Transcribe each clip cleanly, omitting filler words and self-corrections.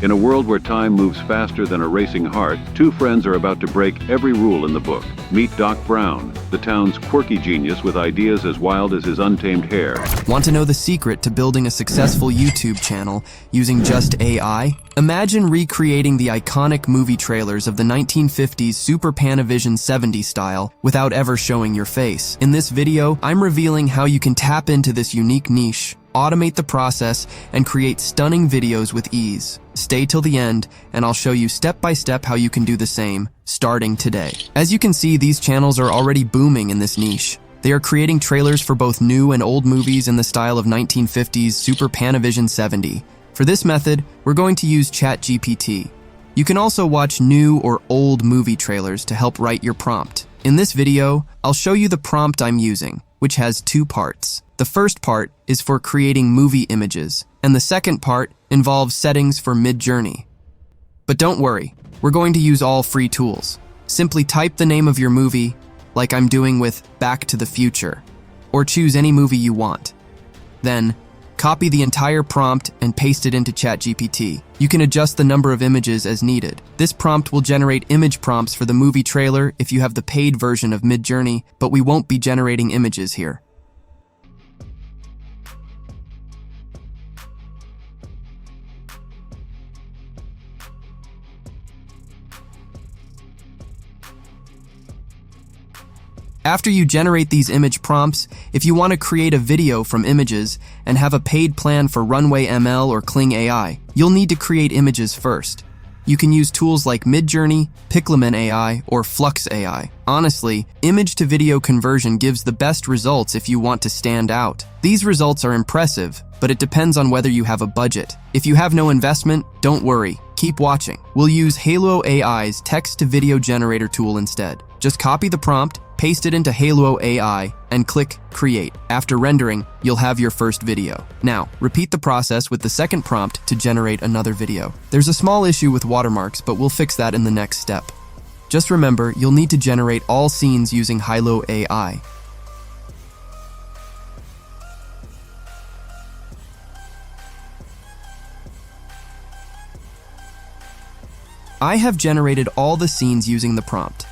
In a world where time moves faster than a racing heart, two friends are about to break every rule in the book. Meet Doc Brown, the town's quirky genius with ideas as wild as his untamed hair. Want to know the secret to building a successful YouTube channel using just AI? Imagine recreating the iconic movie trailers of the 1950s Super Panavision 70 style without ever showing your face. In this video, I'm revealing how you can tap into this unique niche, automate the process, and create stunning videos with ease. Stay till the end, and I'll show you step by step how you can do the same, starting today. As you can see, these channels are already booming in this niche. They are creating trailers for both new and old movies in the style of 1950s Super Panavision 70. For this method, we're going to use ChatGPT. You can also watch new or old movie trailers to help write your prompt. In this video, I'll show you the prompt I'm using, which has two parts. The first part is for creating movie images, and the second part involves settings for MidJourney. But don't worry, we're going to use all free tools. Simply type the name of your movie, like I'm doing with Back to the Future, or choose any movie you want. Then, copy the entire prompt and paste it into ChatGPT. You can adjust the number of images as needed. This prompt will generate image prompts for the movie trailer if you have the paid version of MidJourney, but we won't be generating images here. After you generate these image prompts, if you want to create a video from images and have a paid plan for Runway ML or Kling AI, you'll need to create images first. You can use tools like MidJourney, Pixelman AI, or Flux AI. Honestly, image-to-video conversion gives the best results if you want to stand out. These results are impressive, but it depends on whether you have a budget. If you have no investment, don't worry. Keep watching. We'll use Hailuo AI's text-to-video generator tool instead. Just copy the prompt, paste it into Hailuo AI, and click Create. After rendering, you'll have your first video. Now, repeat the process with the second prompt to generate another video. There's a small issue with watermarks, but we'll fix that in the next step. Just remember, you'll need to generate all scenes using Hailuo AI. I have generated all the scenes using the prompt.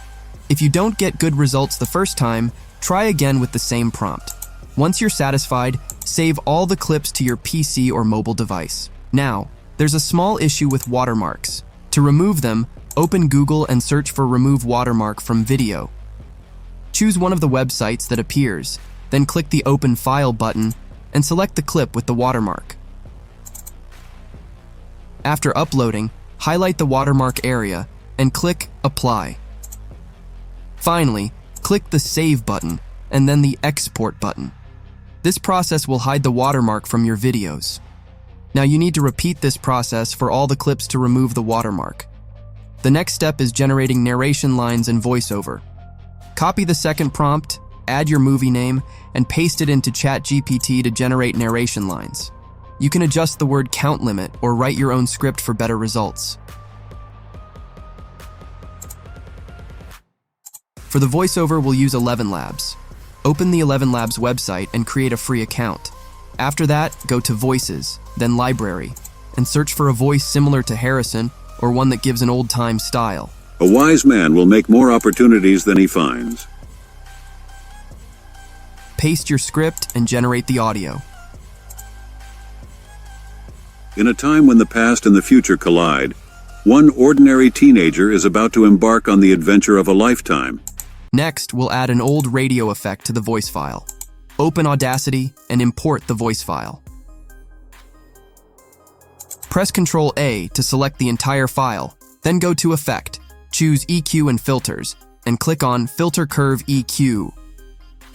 If you don't get good results the first time, try again with the same prompt. Once you're satisfied, save all the clips to your PC or mobile device. Now, there's a small issue with watermarks. To remove them, open Google and search for Remove Watermark from Video. Choose one of the websites that appears, then click the Open File button and select the clip with the watermark. After uploading, highlight the watermark area and click Apply. Finally, click the Save button and then the Export button. This process will hide the watermark from your videos. Now you need to repeat this process for all the clips to remove the watermark. The next step is generating narration lines in VoiceOver. Copy the second prompt, add your movie name, and paste it into ChatGPT to generate narration lines. You can adjust the word count limit or write your own script for better results. For the voiceover, we'll use 11 Labs. Open the 11 Labs website and create a free account. After that, go to Voices, then Library, and search for a voice similar to Harrison or one that gives an old-time style. A wise man will make more opportunities than he finds. Paste your script and generate the audio. In a time when the past and the future collide, one ordinary teenager is about to embark on the adventure of a lifetime. Next, we'll add an old radio effect to the voice file. Open Audacity and import the voice file. Press Ctrl A to select the entire file, then go to Effect, choose EQ and Filters, and click on Filter Curve EQ.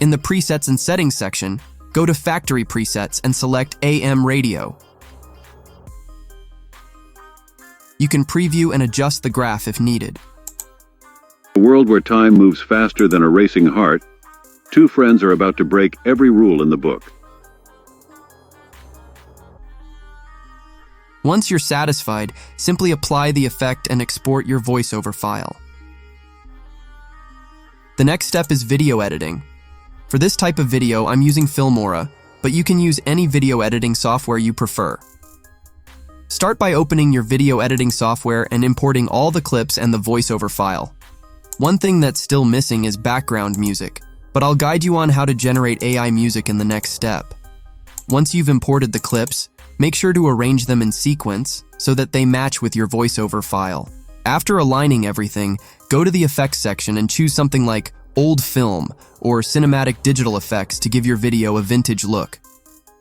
In the Presets and Settings section, go to Factory Presets and select AM Radio. You can preview and adjust the graph if needed. In a world where time moves faster than a racing heart, two friends are about to break every rule in the book. Once you're satisfied, simply apply the effect and export your VoiceOver file. The next step is video editing. For this type of video, I'm using Filmora, but you can use any video editing software you prefer. Start by opening your video editing software and importing all the clips and the voiceover file. One thing that's still missing is background music, but I'll guide you on how to generate AI music in the next step. Once you've imported the clips, make sure to arrange them in sequence so that they match with your voiceover file. After aligning everything, go to the effects section and choose something like old film or cinematic digital effects to give your video a vintage look.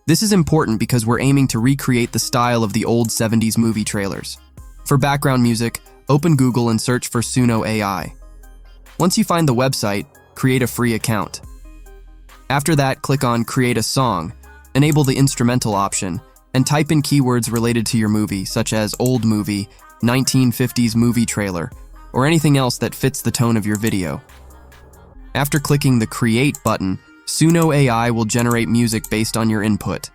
This is important because we're aiming to recreate the style of the old 70s movie trailers. For background music, open Google and search for Suno AI. Once you find the website, create a free account. After that, click on Create a Song, enable the instrumental option, and type in keywords related to your movie, such as old movie, 1950s movie trailer, or anything else that fits the tone of your video. After clicking the Create button, Suno AI will generate music based on your input.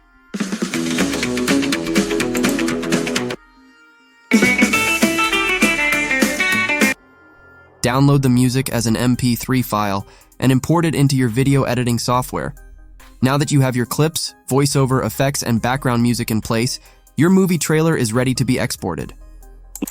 Download the music as an MP3 file and import it into your video editing software. Now that you have your clips, voiceover, effects, and background music in place, your movie trailer is ready to be exported.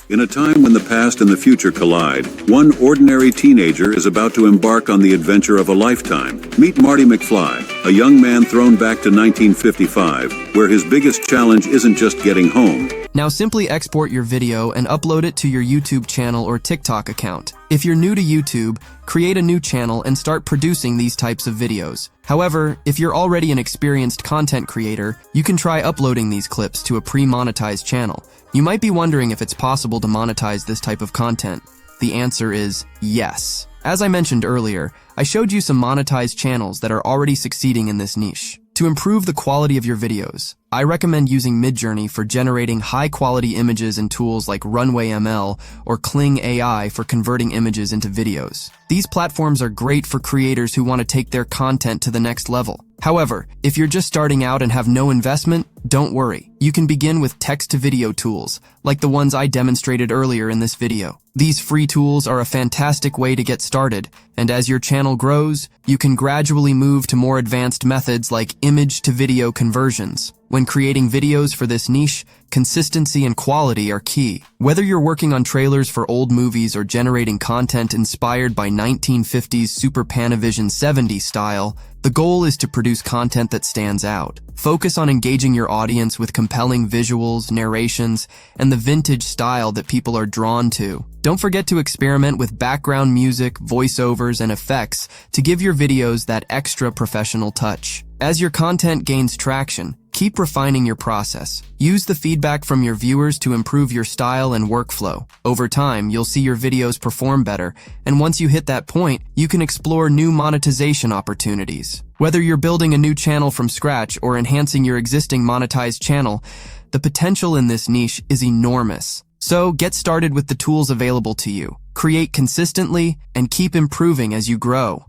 In a time when the past and the future collide, one ordinary teenager is about to embark on the adventure of a lifetime. Meet Marty McFly, a young man thrown back to 1955, where his biggest challenge isn't just getting home. Now simply export your video and upload it to your YouTube channel or TikTok account. If you're new to YouTube, create a new channel and start producing these types of videos. However, if you're already an experienced content creator, you can try uploading these clips to a pre-monetized channel. You might be wondering if it's possible to monetize this type of content. The answer is yes. As I mentioned earlier, I showed you some monetized channels that are already succeeding in this niche. To improve the quality of your videos, I recommend using MidJourney for generating high-quality images and tools like Runway ML or Kling AI for converting images into videos. These platforms are great for creators who want to take their content to the next level. However, if you're just starting out and have no investment, don't worry. You can begin with text-to-video tools, like the ones I demonstrated earlier in this video. These free tools are a fantastic way to get started, and as your channel grows, you can gradually move to more advanced methods like image-to-video conversions. When creating videos for this niche, consistency and quality are key. Whether you're working on trailers for old movies or generating content inspired by 1950s Super Panavision 70 style, the goal is to produce content that stands out. Focus on engaging your audience with compelling visuals, narrations, and the vintage style that people are drawn to. Don't forget to experiment with background music, voiceovers, and effects to give your videos that extra professional touch. As your content gains traction, keep refining your process. Use the feedback from your viewers to improve your style and workflow. Over time, you'll see your videos perform better, and once you hit that point, you can explore new monetization opportunities. Whether you're building a new channel from scratch or enhancing your existing monetized channel, the potential in this niche is enormous. So get started with the tools available to you. Create consistently and keep improving as you grow.